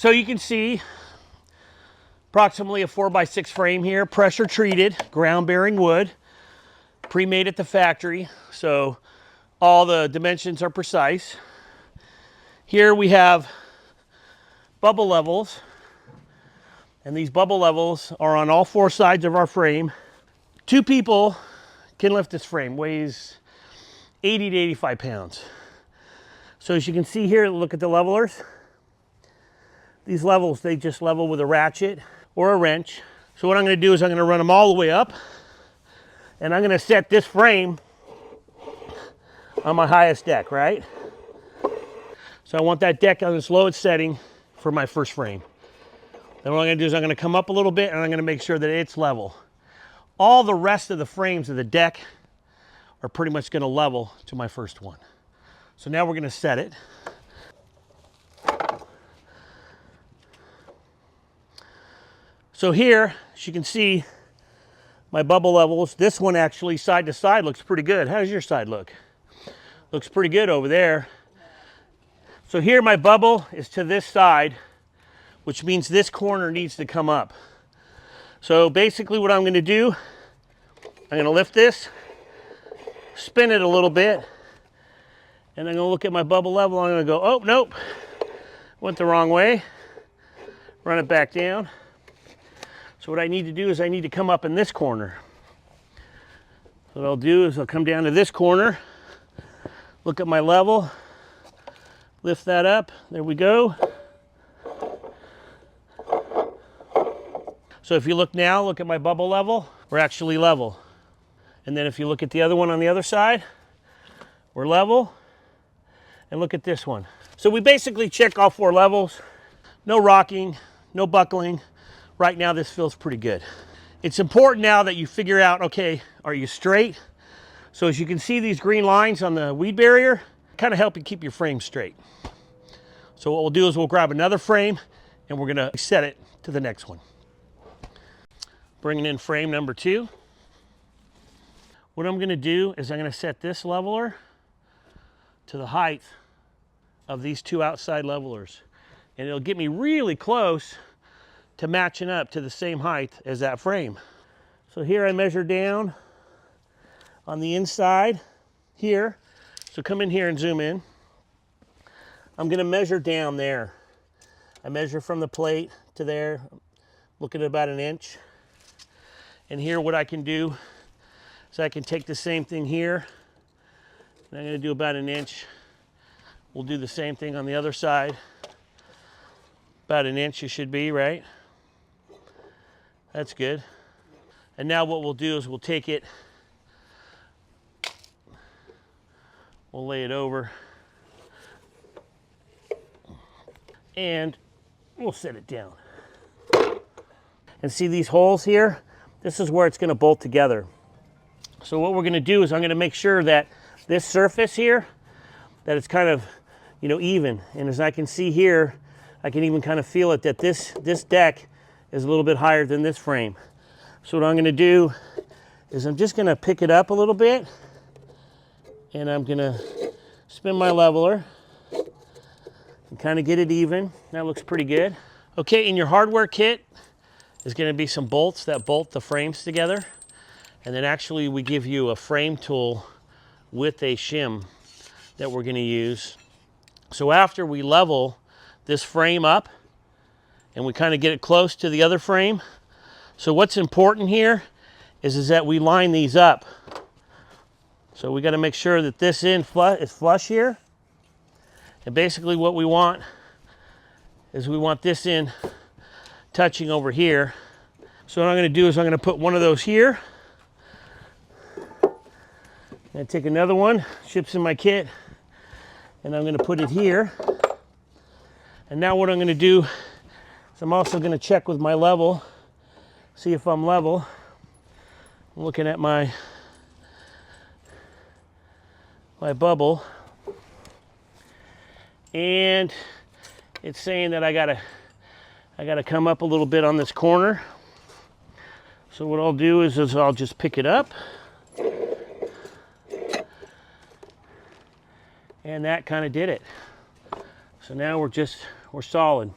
So you can see approximately a 4x6 frame here, pressure treated, ground bearing wood, pre-made at the factory. So all the dimensions are precise. Here we have bubble levels, and these bubble levels are on all four sides of our frame. 2 people can lift this frame, weighs 80 to 85 pounds. So as you can see here, look at the levelers. These levels, they just level with a ratchet or a wrench. So what I'm going to do is I'm going to run them all the way up, and I'm going to set this frame on my highest deck, right? So I want that deck on its lowest setting for my first frame. Then what I'm going to do is I'm going to come up a little bit, and I'm going to make sure that it's level. All the rest of the frames of the deck are pretty much going to level to my first one. So now we're going to set it. So here, as you can see, my bubble levels, this one actually side to side looks pretty good. How does your side look? Looks pretty good over there. So here my bubble is to this side, which means this corner needs to come up. So basically what I'm going to do, I'm going to lift this, spin it a little bit, and I'm going to look at my bubble level. I'm going to go, oh, nope, went the wrong way. Run it back down. So what I need to do is I need to come up in this corner. So what I'll do is I'll come down to this corner, look at my level, lift that up. There we go. So if you look now, look at my bubble level, we're actually level. And then if you look at the other one on the other side, we're level. And look at this one. So we basically check all 4 levels. No rocking, no buckling. Right now this feels pretty good. It's important now that you figure out, okay, are you straight? So as you can see, these green lines on the weed barrier kind of help you keep your frame straight. So what we'll do is we'll grab another frame and we're gonna set it to the next one. Bringing in frame number 2. What I'm gonna do is I'm gonna set this leveler to the height of these 2 outside levelers. And it'll get me really close to matching up to the same height as that frame. So here I measure down on the inside here. So come in here and zoom in. I'm gonna measure down there. I measure from the plate to there, looking at about 1 inch. And here what I can do is I can take the same thing here, and I'm gonna do about 1 inch. We'll do the same thing on the other side. About 1 inch it should be, right? That's good. And now what we'll do is we'll take it, we'll lay it over, and we'll set it down. And see these holes here? This is where it's gonna bolt together. So what we're gonna do is I'm gonna make sure that this surface here, that it's kind of, you know, even. And as I can see here, I can even kind of feel it that this deck is a little bit higher than this frame. So what I'm gonna do is I'm just gonna pick it up a little bit, and I'm gonna spin my leveler and kind of get it even. That looks pretty good. Okay, in your hardware kit is gonna be some bolts that bolt the frames together. And then actually we give you a frame tool with a shim that we're gonna use. So after we level this frame up and we kind of get it close to the other frame, so what's important here is that we line these up. So we gotta make sure that this end is flush here. And basically what we want is we want this end touching over here. So what I'm gonna do is I'm gonna put one of those here. And take another one, ships in my kit, and I'm gonna put it here. And now what I'm gonna do is I'm also gonna check with my level, see if I'm level. I'm looking at my bubble, and it's saying that I gotta come up a little bit on this corner. So what I'll do is I'll just pick it up. And that kind of did it. So now we're solid.